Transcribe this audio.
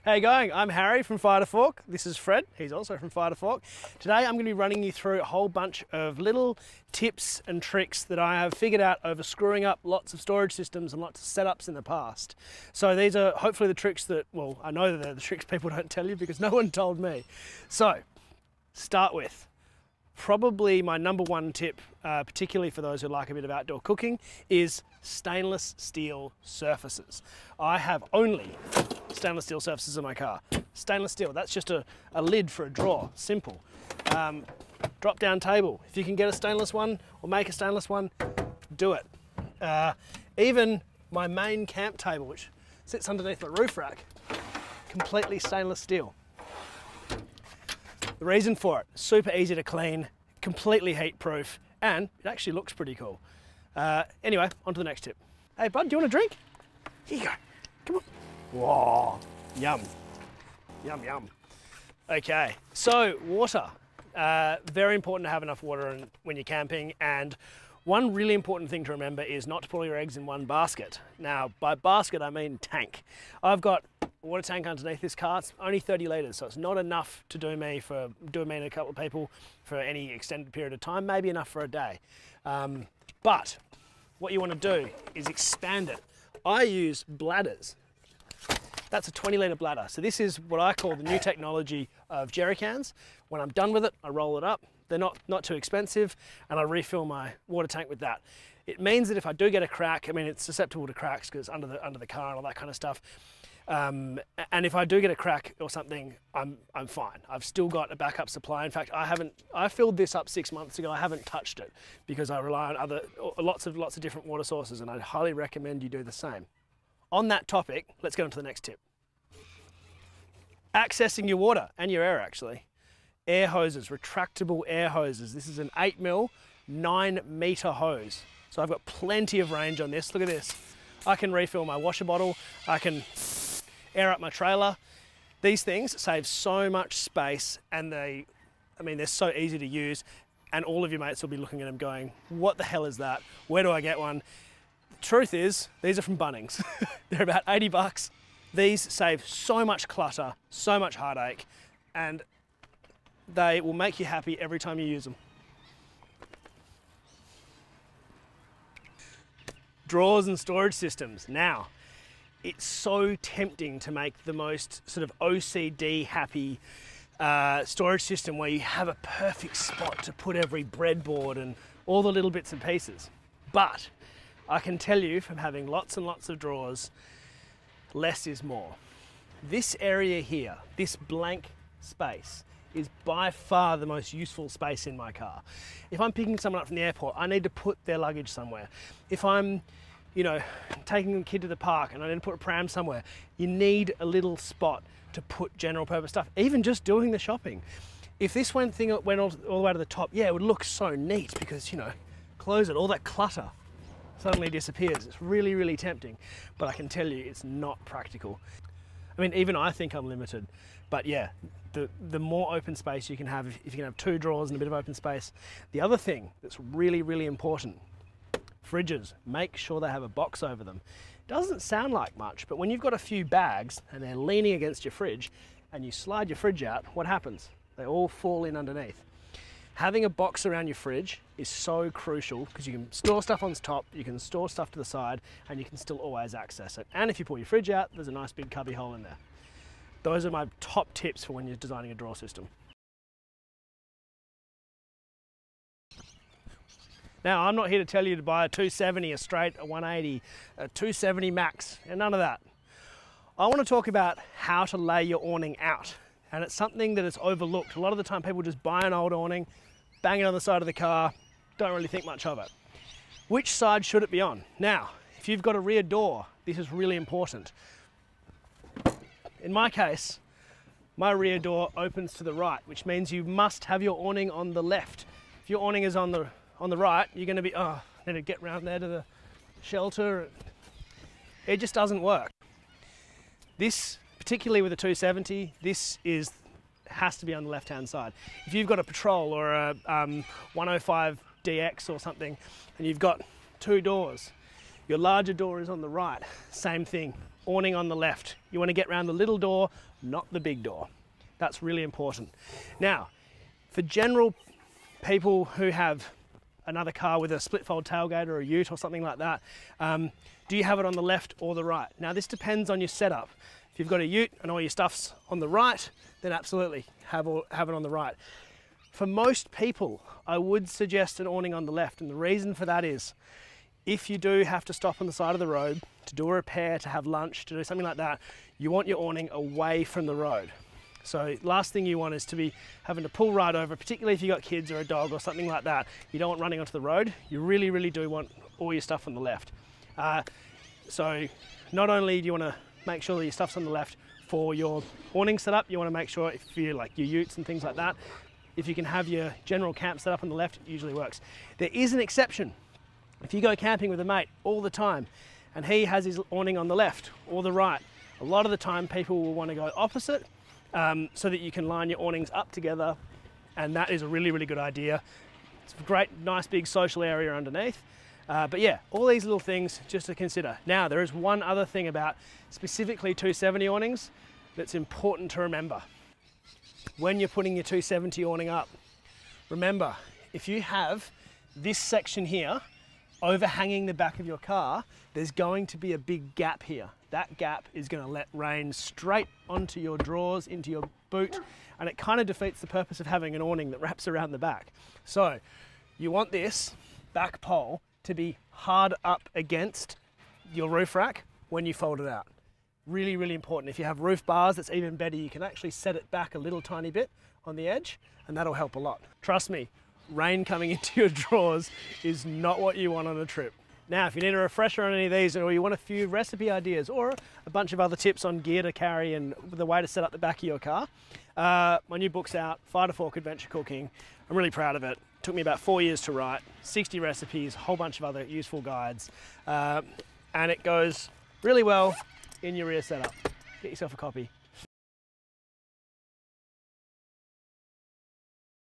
How you going? I'm Harry from Fire to Fork. This is Fred, he's also from Fire to Fork. Today I'm going to be running you through a whole bunch of little tips and tricks that I have figured out over screwing up lots of storage systems and lots of setups in the past. So these are hopefully the tricks that, well, I know that they're the tricks people don't tell you because no one told me. So, start with, probably my number one tip, particularly for those who like a bit of outdoor cooking, is stainless steel surfaces. I have only stainless steel surfaces in my car. Stainless steel, that's just a lid for a drawer, simple. Drop down table, if you can get a stainless one or make a stainless one, do it. Even my main camp table, which sits underneath my roof rack, completely stainless steel. The reason for it, super easy to clean, completely heat proof, and it actually looks pretty cool. Anyway, on to the next tip. Hey bud, do you want a drink? Here you go, come on. Whoa, yum, yum, yum. Okay, so water. Very important to have enough water when you're camping, and one really important thing to remember is not to put all your eggs in one basket. Now, by basket I mean tank. I've got a water tank underneath this car. It's only 30 litres, so it's not enough to do me and a couple of people for any extended period of time, maybe enough for a day. But what you want to do is expand it. I use bladders. That's a 20 litre bladder. So this is what I call the new technology of jerry cans. When I'm done with it, I roll it up. They're not too expensive, and I refill my water tank with that. It means that if I do get a crack, I mean, it's susceptible to cracks because it's under the car and all that kind of stuff. And if I do get a crack or something, I'm fine. I've still got a backup supply. In fact, I filled this up 6 months ago. I haven't touched it because I rely on lots of different water sources, and I'd highly recommend you do the same. On that topic, let's get on to the next tip. Accessing your water and your air, actually. Air hoses, retractable air hoses. This is an 8mm, 9-metre hose. So I've got plenty of range on this. Look at this. I can refill my washer bottle. I can air up my trailer. These things save so much space, and they're so easy to use, and all of your mates will be looking at them going, what the hell is that? Where do I get one? The truth is, these are from Bunnings. They're about 80 bucks. These save so much clutter, so much heartache, and they will make you happy every time you use them. Drawers and storage systems. Now, it's so tempting to make the most sort of OCD happy storage system where you have a perfect spot to put every breadboard and all the little bits and pieces. But I can tell you from having lots and lots of drawers, less is more. This area here, this blank space, is by far the most useful space in my car. If I'm picking someone up from the airport, I need to put their luggage somewhere. If I'm, taking a kid to the park and I need to put a pram somewhere, you need a little spot to put general purpose stuff, even just doing the shopping. If this went all the way to the top, yeah, it would look so neat because, close it, all that clutter suddenly disappears. It's really, really tempting, but I can tell you it's not practical. I mean, even I think I'm limited, but yeah, the more open space you can have, if you can have 2 drawers and a bit of open space. The other thing that's really, really important, fridges, make sure they have a box over them. Doesn't sound like much, but when you've got a few bags and they're leaning against your fridge and you slide your fridge out, what happens? They all fall in underneath. Having a box around your fridge is so crucial because you can store stuff on the top, you can store stuff to the side, and you can still always access it. And if you pull your fridge out, there's a nice big cubby hole in there. Those are my top tips for when you're designing a drawer system. Now, I'm not here to tell you to buy a 270, a straight, a 180, a 270 max, and none of that. I want to talk about how to lay your awning out. And it's something that is overlooked. A lot of the time people just buy an old awning, bang it on the side of the car, don't really think much of it. Which side should it be on? Now, if you've got a rear door, this is really important. In my case, my rear door opens to the right, which means you must have your awning on the left. If your awning is on the right, you're going to be, need to get round there to the shelter. It just doesn't work. This, particularly with a 270, this has to be on the left-hand side. If you've got a Patrol or a 105 DX or something, and you've got 2 doors, your larger door is on the right, same thing. awning on the left. You want to get around the little door, not the big door. That's really important. Now, for general people who have another car with a split fold tailgate or a ute or something like that, do you have it on the left or the right? Now this depends on your setup. If you've got a ute and all your stuff's on the right, then absolutely have it on the right. For most people, I would suggest an awning on the left, and the reason for that is if you do have to stop on the side of the road to do a repair, to have lunch, to do something like that, you want your awning away from the road. So last thing you want is to be having to pull right over, particularly if you've got kids or a dog or something like that. You don't want running onto the road. You really, really do want all your stuff on the left. So not only do you want to make sure that your stuff's on the left for your awning setup, you want to make sure if you like your utes and things like that, if you can have your general camp set up on the left, it usually works. There is an exception. If you go camping with a mate all the time and he has his awning on the left or the right, a lot of the time people will want to go opposite, so that you can line your awnings up together, and that is a really, really good idea. It's a great, nice big social area underneath. But yeah, all these little things just to consider. Now, there is one other thing about specifically 270 awnings that's important to remember. When you're putting your 270 awning up, remember, if you have this section here overhanging the back of your car, there's going to be a big gap here. That gap is going to let rain straight onto your drawers, into your boot, and it kind of defeats the purpose of having an awning that wraps around the back. So you want this back pole to be hard up against your roof rack when you fold it out. Really, really important. If you have roof bars, that's even better. You can actually set it back a little tiny bit on the edge, and that'll help a lot. Trust me, rain coming into your drawers is not what you want on a trip. Now, if you need a refresher on any of these, or you want a few recipe ideas or a bunch of other tips on gear to carry and the way to set up the back of your car, my new book's out, Fire to Fork Adventure Cooking. I'm really proud of it. It took me about 4 years to write, 60 recipes, a whole bunch of other useful guides, and it goes really well in your rear setup. Get yourself a copy.